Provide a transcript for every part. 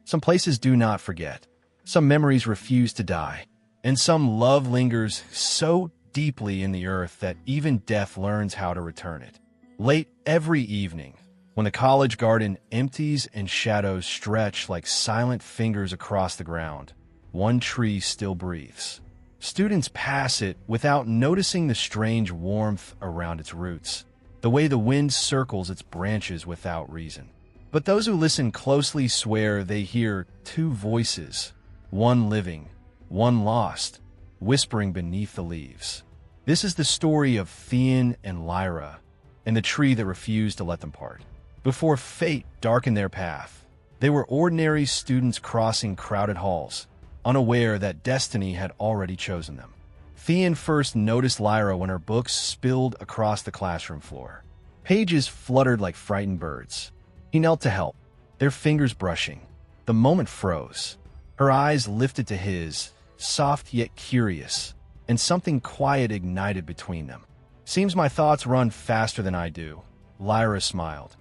Some places do not forget. Some memories refuse to die. And some love lingers so deeply in the earth that even death learns how to return it. Late every evening, when the college garden empties and shadows stretch like silent fingers across the ground, one tree still breathes. Students pass it without noticing the strange warmth around its roots, the way the wind circles its branches without reason. But those who listen closely swear they hear two voices, one living, one lost, whispering beneath the leaves. This is the story of Theon and Lyra, and the tree that refused to let them part. Before fate darkened their path, they were ordinary students crossing crowded halls, unaware that destiny had already chosen them. Theon first noticed Lyra when her books spilled across the classroom floor. Pages fluttered like frightened birds. He knelt to help, their fingers brushing. The moment froze. Her eyes lifted to his, soft yet curious, and something quiet ignited between them. "Seems my thoughts run faster than I do," Lyra smiled.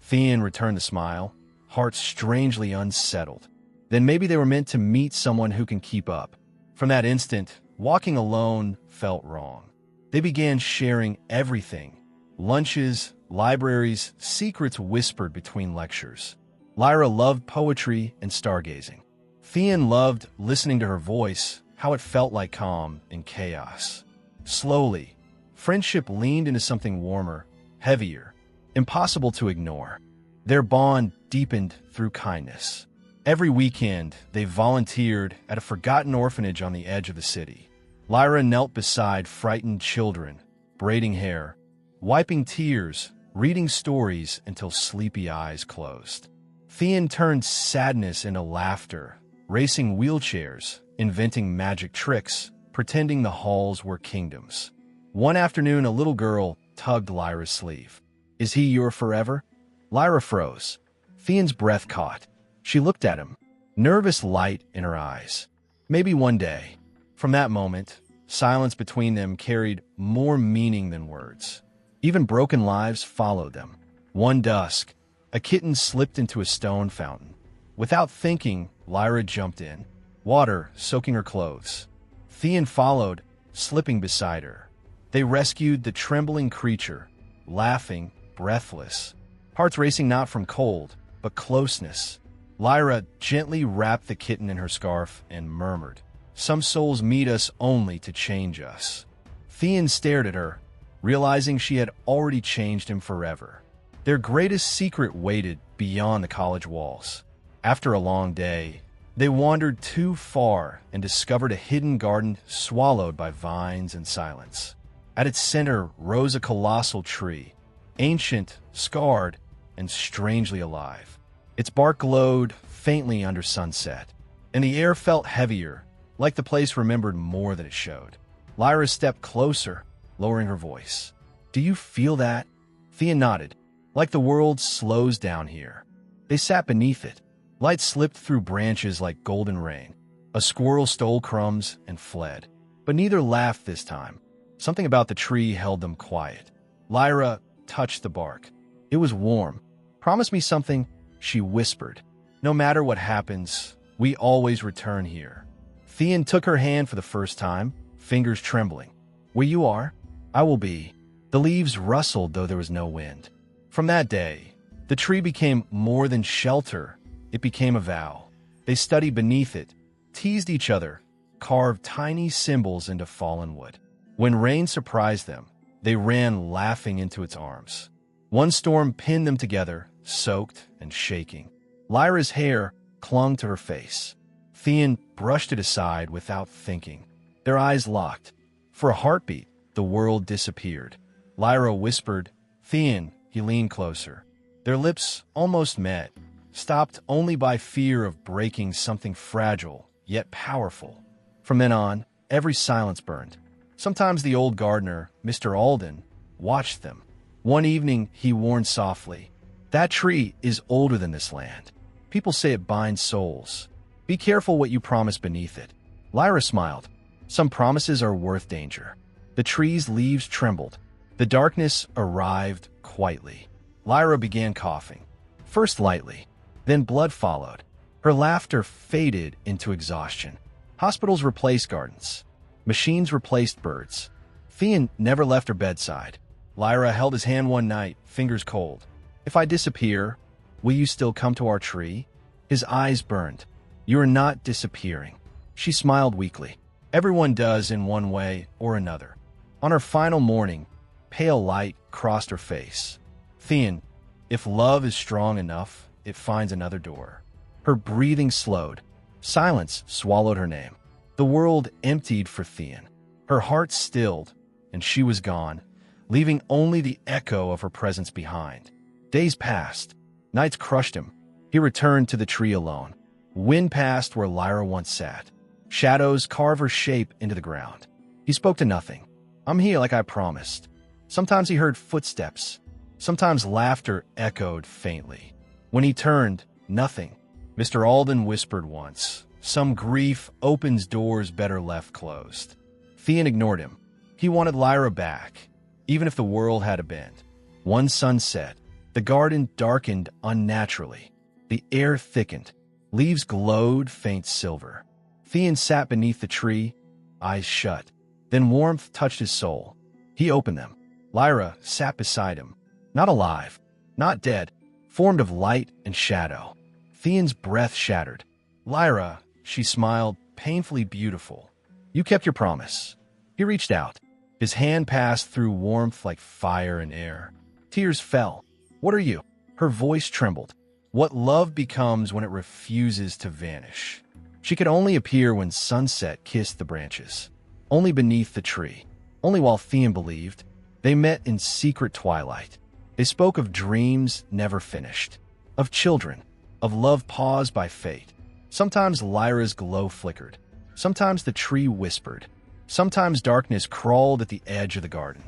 Theon returned the smile, heart strangely unsettled. Then maybe they were meant to meet someone who can keep up. From that instant, walking alone felt wrong. They began sharing everything. Lunches, libraries, secrets whispered between lectures. Lyra loved poetry and stargazing. Theon loved listening to her voice, how it felt like calm in chaos. Slowly, friendship leaned into something warmer, heavier, impossible to ignore. Their bond deepened through kindness. Every weekend, they volunteered at a forgotten orphanage on the edge of the city. Lyra knelt beside frightened children, braiding hair, wiping tears, reading stories until sleepy eyes closed. Theon turned sadness into laughter, racing wheelchairs, inventing magic tricks, pretending the halls were kingdoms. One afternoon, a little girl tugged Lyra's sleeve. "Is he your forever?" Lyra froze. Theon's breath caught. She looked at him, nervous light in her eyes. Maybe one day. From that moment, silence between them carried more meaning than words. Even broken lives followed them. One dusk, a kitten slipped into a stone fountain. Without thinking, Lyra jumped in, water soaking her clothes. Theon followed, slipping beside her. They rescued the trembling creature, laughing, breathless, hearts racing not from cold, but closeness. Lyra gently wrapped the kitten in her scarf and murmured, "Some souls meet us only to change us." Theon stared at her, realizing she had already changed him forever. Their greatest secret waited beyond the college walls. After a long day, they wandered too far and discovered a hidden garden swallowed by vines and silence. At its center rose a colossal tree, ancient, scarred, and strangely alive. Its bark glowed faintly under sunset, and the air felt heavier, like the place remembered more than it showed. Lyra stepped closer, lowering her voice. "Do you feel that?" Theon nodded. "Like the world slows down here." They sat beneath it. Light slipped through branches like golden rain. A squirrel stole crumbs and fled. But neither laughed this time. Something about the tree held them quiet. Lyra touched the bark. It was warm. "Promise me something," she whispered. "No matter what happens, we always return here." Theon took her hand for the first time, fingers trembling. "Where you are, I will be." The leaves rustled though there was no wind. From that day, the tree became more than shelter. It became a vow. They studied beneath it, teased each other, carved tiny symbols into fallen wood. When rain surprised them, they ran laughing into its arms. One storm pinned them together, soaked and shaking. Lyra's hair clung to her face. Theon brushed it aside without thinking. Their eyes locked. For a heartbeat, the world disappeared. Lyra whispered, "Theon." He leaned closer. Their lips almost met, stopped only by fear of breaking something fragile, yet powerful. From then on, every silence burned. Sometimes the old gardener, Mr. Alden, watched them. One evening, he warned softly, "That tree is older than this land. People say it binds souls. Be careful what you promise beneath it." Lyra smiled. "Some promises are worth danger." The tree's leaves trembled. The darkness arrived quietly. Lyra began coughing, first lightly, then blood followed. Her laughter faded into exhaustion. Hospitals replaced gardens. Machines replaced birds. Theon never left her bedside. Lyra held his hand one night, fingers cold. "If I disappear, will you still come to our tree?" His eyes burned. "You are not disappearing." She smiled weakly. Everyone does in one way or another. On her final morning, pale light crossed her face. "Theon, if love is strong enough, it finds another door." Her breathing slowed. Silence swallowed her name. The world emptied for Theon. Her heart stilled, and she was gone, leaving only the echo of her presence behind. Days passed. Nights crushed him. He returned to the tree alone. Wind passed where Lyra once sat. Shadows carved her shape into the ground. He spoke to nothing. "I'm here like I promised." Sometimes he heard footsteps. Sometimes laughter echoed faintly. When he turned, nothing. Mr. Alden whispered once, "Some grief opens doors better left closed." Theon ignored him. He wanted Lyra back, even if the world had a bend. One sunset, the garden darkened unnaturally. The air thickened. Leaves glowed faint silver. Theon sat beneath the tree, eyes shut. Then warmth touched his soul. He opened them. Lyra sat beside him. Not alive, not dead, formed of light and shadow. Theon's breath shattered. "Lyra," she smiled, painfully beautiful. "You kept your promise." He reached out. His hand passed through warmth like fire and air. Tears fell. "What are you?" Her voice trembled. What love becomes when it refuses to vanish. She could only appear when sunset kissed the branches. Only beneath the tree. Only while Theon believed. They met in secret twilight. They spoke of dreams never finished. Of children. Of love paused by fate. Sometimes Lyra's glow flickered. Sometimes the tree whispered. Sometimes darkness crawled at the edge of the garden.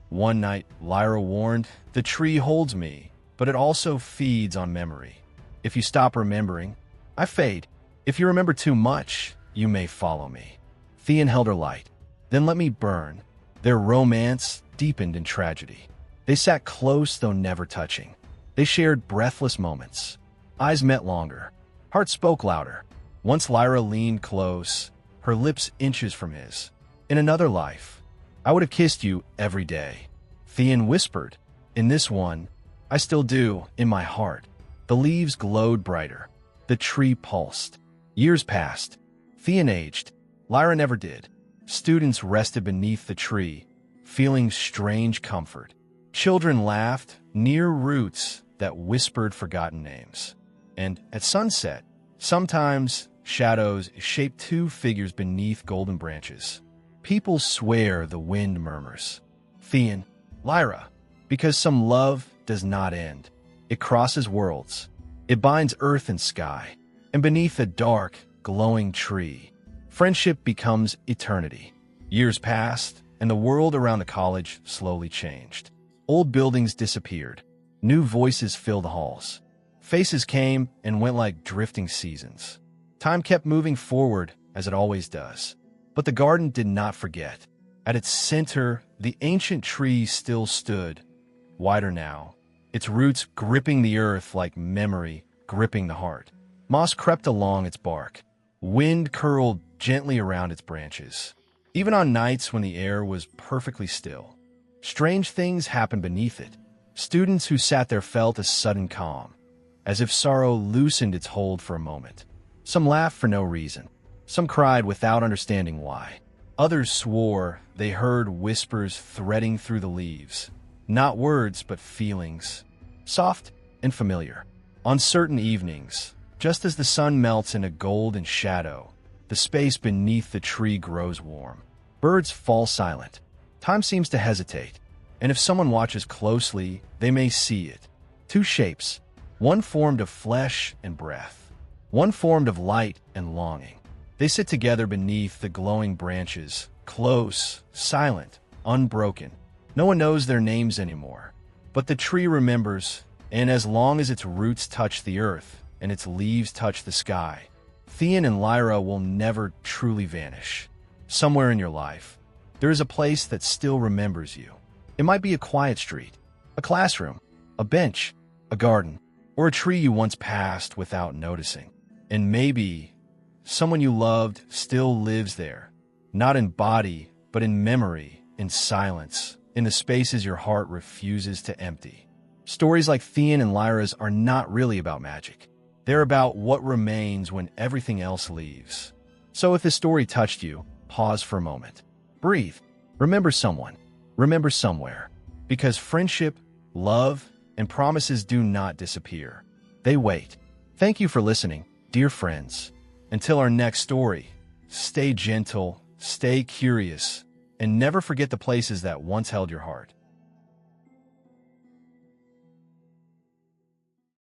One night, Lyra warned, "The tree holds me, but it also feeds on memory. If you stop remembering, I fade. If you remember too much, you may follow me." Theon held her light. "Then let me burn." Their romance deepened in tragedy. They sat close, though never touching. They shared breathless moments. Eyes met longer. Heart spoke louder. Once Lyra leaned close, her lips inches from his. "In another life, I would have kissed you every day." Theon whispered, "In this one, I still do, in my heart." The leaves glowed brighter. The tree pulsed. Years passed. Theon aged. Lyra never did. Students rested beneath the tree, feeling strange comfort. Children laughed near roots that whispered forgotten names. And at sunset, sometimes shadows shaped two figures beneath golden branches. People swear the wind murmurs. Theon, Lyra, because some love does not end. It crosses worlds. It binds earth and sky. And beneath a dark, glowing tree, friendship becomes eternity. Years passed, and the world around the college slowly changed. Old buildings disappeared. New voices filled the halls. Faces came and went like drifting seasons. Time kept moving forward, as it always does. But the garden did not forget. At its center, the ancient tree still stood, wider now, its roots gripping the earth like memory gripping the heart. Moss crept along its bark. Wind curled gently around its branches. Even on nights when the air was perfectly still, strange things happened beneath it. Students who sat there felt a sudden calm, as if sorrow loosened its hold for a moment. Some laughed for no reason. Some cried without understanding why. Others swore they heard whispers threading through the leaves. Not words, but feelings. Soft and familiar. On certain evenings, just as the sun melts in a golden shadow, the space beneath the tree grows warm. Birds fall silent. Time seems to hesitate. And if someone watches closely, they may see it. Two shapes, one formed of flesh and breath, one formed of light and longing. They sit together beneath the glowing branches, close, silent, unbroken. No one knows their names anymore. But the tree remembers, and as long as its roots touch the earth and its leaves touch the sky, Theon and Lyra will never truly vanish. Somewhere in your life, there is a place that still remembers you. It might be a quiet street, a classroom, a bench, a garden, or a tree you once passed without noticing. And maybe someone you loved still lives there, not in body, but in memory, in silence, in the spaces your heart refuses to empty. Stories like Theon and Lyra's are not really about magic. They're about what remains when everything else leaves. So if this story touched you, pause for a moment. Breathe. Remember someone. Remember somewhere. Because friendship, love, and promises do not disappear. They wait. Thank you for listening, dear friends. Until our next story, stay gentle, stay curious, and never forget the places that once held your heart.